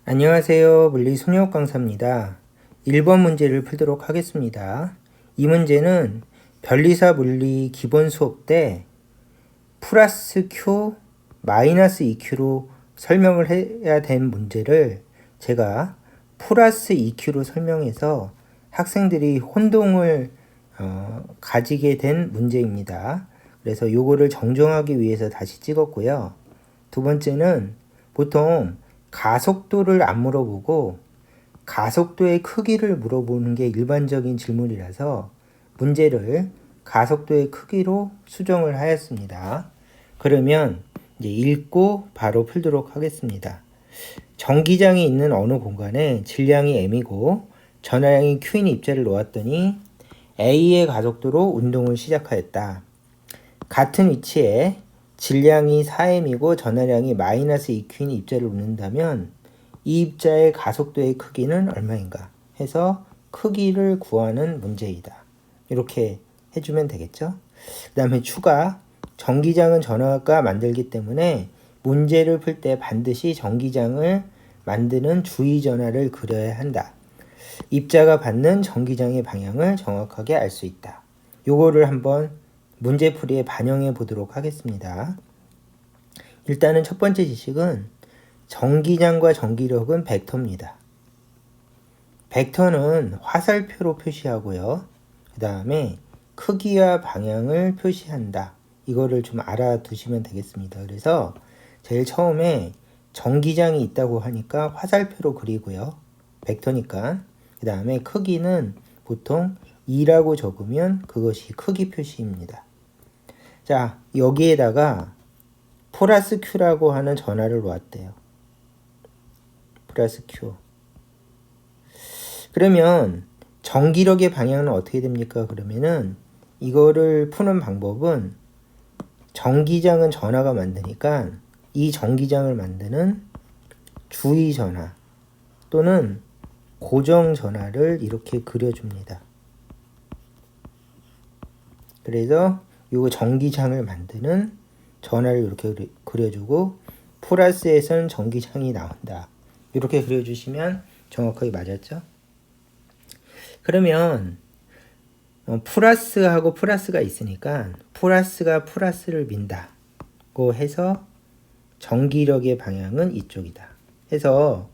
안녕하세요. 물리송역 강사입니다. 1번 문제를 풀도록 하겠습니다. 이 문제는 변리사 물리 기본 수업 때 플러스 Q 마이너스 2Q로 설명을 해야 된 문제를 제가 플러스 2Q로 설명해서 학생들이 혼동을 가지게 된 문제입니다. 그래서 요거를 정정하기 위해서 다시 찍었고요. 두 번째는 보통 가속도를 안 물어보고 가속도의 크기를 물어보는 게 일반적인 질문이라서 문제를 가속도의 크기로 수정을 하였습니다. 그러면 이제 읽고 바로 풀도록 하겠습니다. 전기장이 있는 어느 공간에 질량이 m이고 전하량이 q인 입자를 놓았더니 a의 가속도로 운동을 시작하였다. 같은 위치에 질량이 4m이고 전하량이 마이너스 2q인 입자를 놓는다면 이 입자의 가속도의 크기는 얼마인가 해서 크기를 구하는 문제이다. 이렇게 해주면 되겠죠. 그 다음에 추가, 전기장은 전하가 만들기 때문에 문제를 풀 때 반드시 전기장을 만드는 주의전하를 그려야 한다. 입자가 받는 전기장의 방향을 정확하게 알 수 있다. 요거를 한번 문제풀이에 반영해 보도록 하겠습니다. 일단은 첫 번째 지식은 전기장과 전기력은 벡터입니다. 벡터는 화살표로 표시하고요. 그 다음에 크기와 방향을 표시한다. 이거를 좀 알아두시면 되겠습니다. 그래서 제일 처음에 전기장이 있다고 하니까 화살표로 그리고요. 벡터니까. 그 다음에 크기는 보통 2라고 적으면 그것이 크기 표시입니다. 자, 여기에다가 플러스 Q라고 하는 전하를 놓았대요. 플러스 Q. 그러면 전기력의 방향은 어떻게 됩니까? 그러면은 이거를 푸는 방법은 전기장은 전하가 만드니까 이 전기장을 만드는 주의 전하 또는 고정 전하를 이렇게 그려줍니다. 그래서 요 전기장을 만드는 전하를 이렇게 그려주고 플러스에서는 전기장이 나온다. 이렇게 그려주시면 정확하게 맞았죠? 그러면 플러스하고 플러스가 있으니까 플러스가 플러스를 민다고 해서 전기력의 방향은 이쪽이다. 해서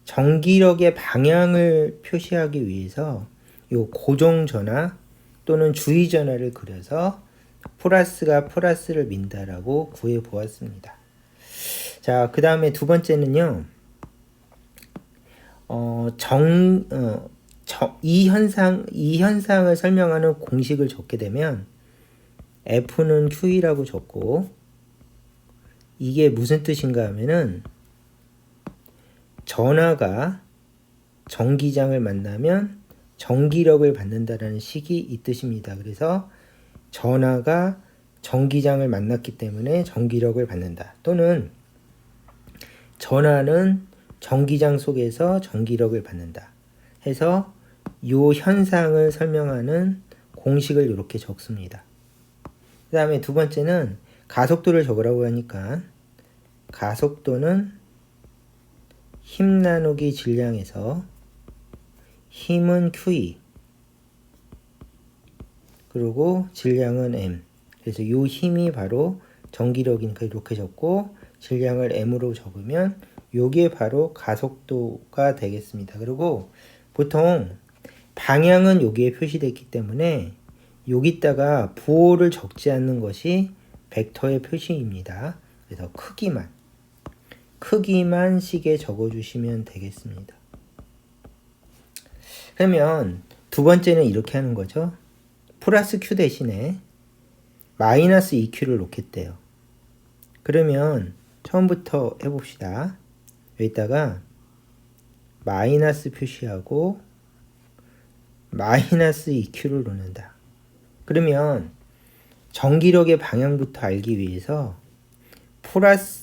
전기력의 방향을 표시하기 위해서 요 고정 전하 또는 주의 전하를 그려서 플러스가 플러스를 민다라고 구해 보았습니다. 자, 그 다음에 두 번째는요. 이 현상을 설명하는 공식을 적게 되면 F는 Q이라고 적고 이게 무슨 뜻인가 하면은 전하가 전기장을 만나면 전기력을 받는다라는 식이 이 뜻입니다. 그래서 전하가 전기장을 만났기 때문에 전기력을 받는다. 또는 전하는 전기장 속에서 전기력을 받는다. 해서 이 현상을 설명하는 공식을 이렇게 적습니다. 그 다음에 두 번째는 가속도를 적으라고 하니까 가속도는 힘 나누기 질량에서 힘은 QE 그리고 질량은 M. 그래서 이 힘이 바로 전기력이니까 이렇게 적고 질량을 M으로 적으면 요게 바로 가속도가 되겠습니다. 그리고 보통 방향은 여기에 표시되기 때문에 여기다가 부호를 적지 않는 것이 벡터의 표시입니다. 그래서 크기만 식에 적어주시면 되겠습니다. 그러면 두 번째는 이렇게 하는 거죠. 플러스 Q 대신에 마이너스 2Q를 놓겠대요. 그러면 처음부터 해봅시다. 여기다가 마이너스 표시하고 마이너스 2Q를 놓는다. 그러면 전기력의 방향부터 알기 위해서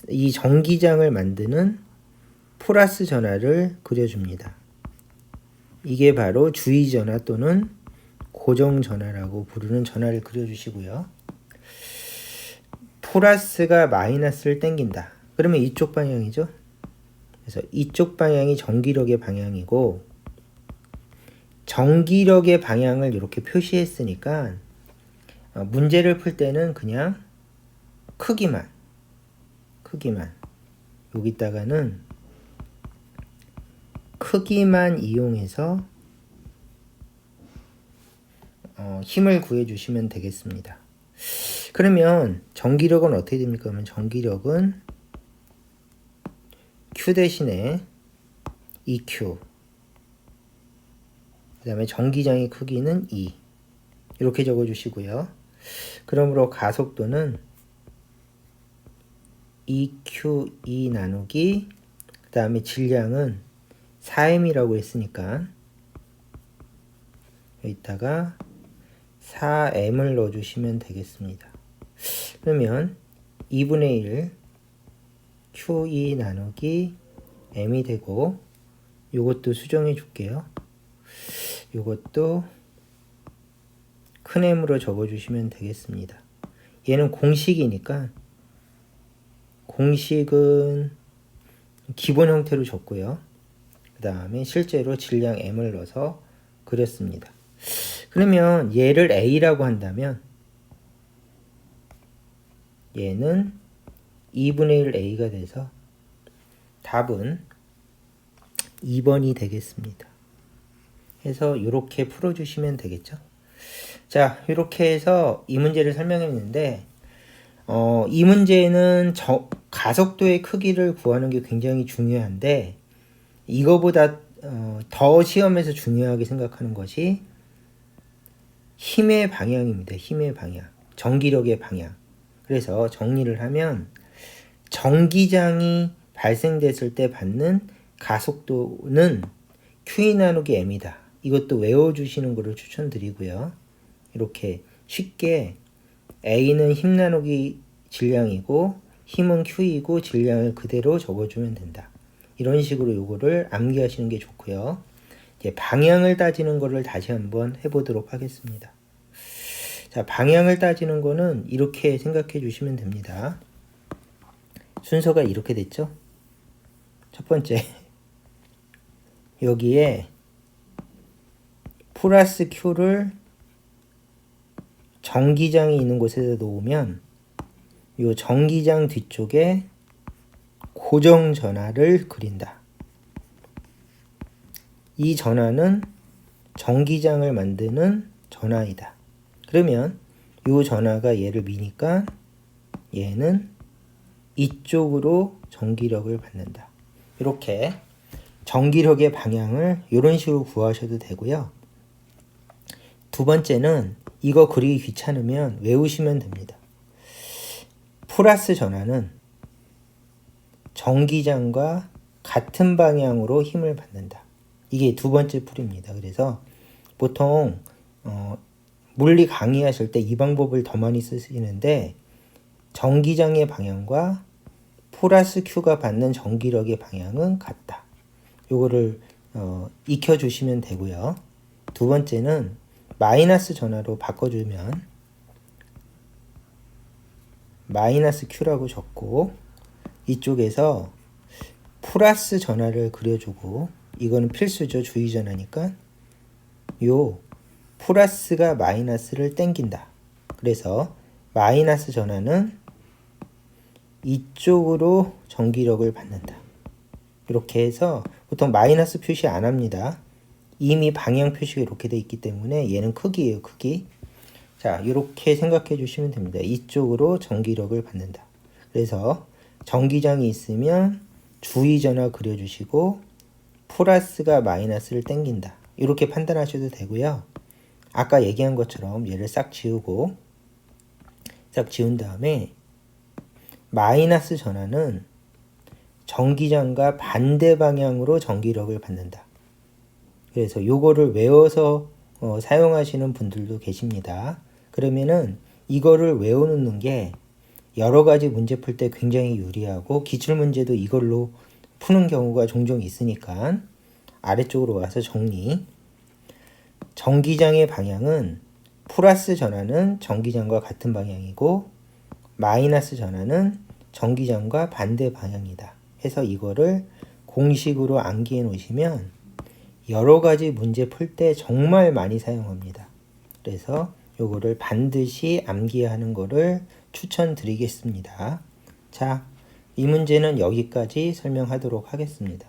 이 전기장을 만드는 플러스 전하를 그려줍니다. 이게 바로 주의 전하 또는 고정 전하라고 부르는 전하를 그려주시고요. 플러스가 마이너스를 땡긴다. 그러면 이쪽 방향이죠. 그래서 이쪽 방향이 전기력의 방향이고 전기력의 방향을 이렇게 표시했으니까 문제를 풀 때는 그냥 크기만 여기다가는 크기만 이용해서 힘을 구해 주시면 되겠습니다. 그러면 전기력은 어떻게 됩니까? 그러면 전기력은 Q 대신에 EQ, 그 다음에 전기장의 크기는 E, 이렇게 적어 주시고요. 그러므로 가속도는 EQE 나누기, 그 다음에 질량은 4m이라고 했으니까 여기다가 4m을 넣어주시면 되겠습니다. 그러면 2분의 1 QE 나누기 m이 되고, 요것도 수정해 줄게요. 요것도 큰 m으로 적어주시면 되겠습니다. 얘는 공식이니까 공식은 기본 형태로 적고요. 그 다음에 실제로 질량 m을 넣어서 그렸습니다. 그러면 얘를 a라고 한다면 얘는 2분의 1 a가 돼서 답은 2번이 되겠습니다. 해서 이렇게 풀어주시면 되겠죠. 자, 이렇게 해서 이 문제를 설명했는데 이 문제는 가속도의 크기를 구하는 게 굉장히 중요한데, 이거보다 더 시험에서 중요하게 생각하는 것이 힘의 방향입니다. 힘의 방향, 전기력의 방향. 그래서 정리를 하면 전기장이 발생됐을 때 받는 가속도는 Q 나누기 M이다. 이것도 외워주시는 것을 추천드리고요. 이렇게 쉽게 A는 힘 나누기 질량이고 힘은 Q이고 질량을 그대로 적어주면 된다. 이런 식으로 요거를 암기하시는 게 좋고요. 이제 방향을 따지는 거를 다시 한번 해보도록 하겠습니다. 자, 방향을 따지는 거는 이렇게 생각해 주시면 됩니다. 순서가 이렇게 됐죠? 첫 번째, 여기에 플러스 Q를 전기장이 있는 곳에서 놓으면 이 전기장 뒤쪽에 고정 전하를 그린다. 이 전하는 전기장을 만드는 전하이다. 그러면 이 전하가 얘를 미니까 얘는 이쪽으로 전기력을 받는다. 이렇게 전기력의 방향을 이런 식으로 구하셔도 되고요. 두 번째는 이거 그리기 귀찮으면 외우시면 됩니다. 플러스 전하는 전기장과 같은 방향으로 힘을 받는다. 이게 두 번째 풀입니다. 그래서 보통 물리 강의하실 때 이 방법을 더 많이 쓰시는데, 전기장의 방향과 플러스 Q가 받는 전기력의 방향은 같다. 요거를 익혀주시면 되고요. 두 번째는 마이너스 전하로 바꿔주면 마이너스 Q라고 적고, 이쪽에서 플러스 전하를 그려주고, 이거는 필수죠. 주의 전하니까 요 플러스가 마이너스를 땡긴다. 그래서 마이너스 전하는 이쪽으로 전기력을 받는다. 이렇게 해서 보통 마이너스 표시 안 합니다. 이미 방향 표시가 이렇게 돼 있기 때문에 얘는 크기예요. 크기. 자, 이렇게 생각해 주시면 됩니다. 이쪽으로 전기력을 받는다. 그래서 전기장이 있으면 주의 전하 그려주시고 플러스가 마이너스를 땡긴다. 이렇게 판단하셔도 되고요. 아까 얘기한 것처럼 얘를 싹 지운 다음에 마이너스 전하는 전기장과 반대 방향으로 전기력을 받는다. 그래서 요거를 외워서 사용하시는 분들도 계십니다. 그러면은 이거를 외워놓는 게 여러 가지 문제 풀 때 굉장히 유리하고, 기출문제도 이걸로 푸는 경우가 종종 있으니까 아래쪽으로 와서 정리. 전기장의 방향은 플러스 전하는 전기장과 같은 방향이고 마이너스 전하는 전기장과 반대 방향이다. 해서 이거를 공식으로 암기해 놓으시면 여러 가지 문제 풀 때 정말 많이 사용합니다. 그래서 요거를 반드시 암기하는 거를 추천드리겠습니다. 자, 이 문제는 여기까지 설명하도록 하겠습니다.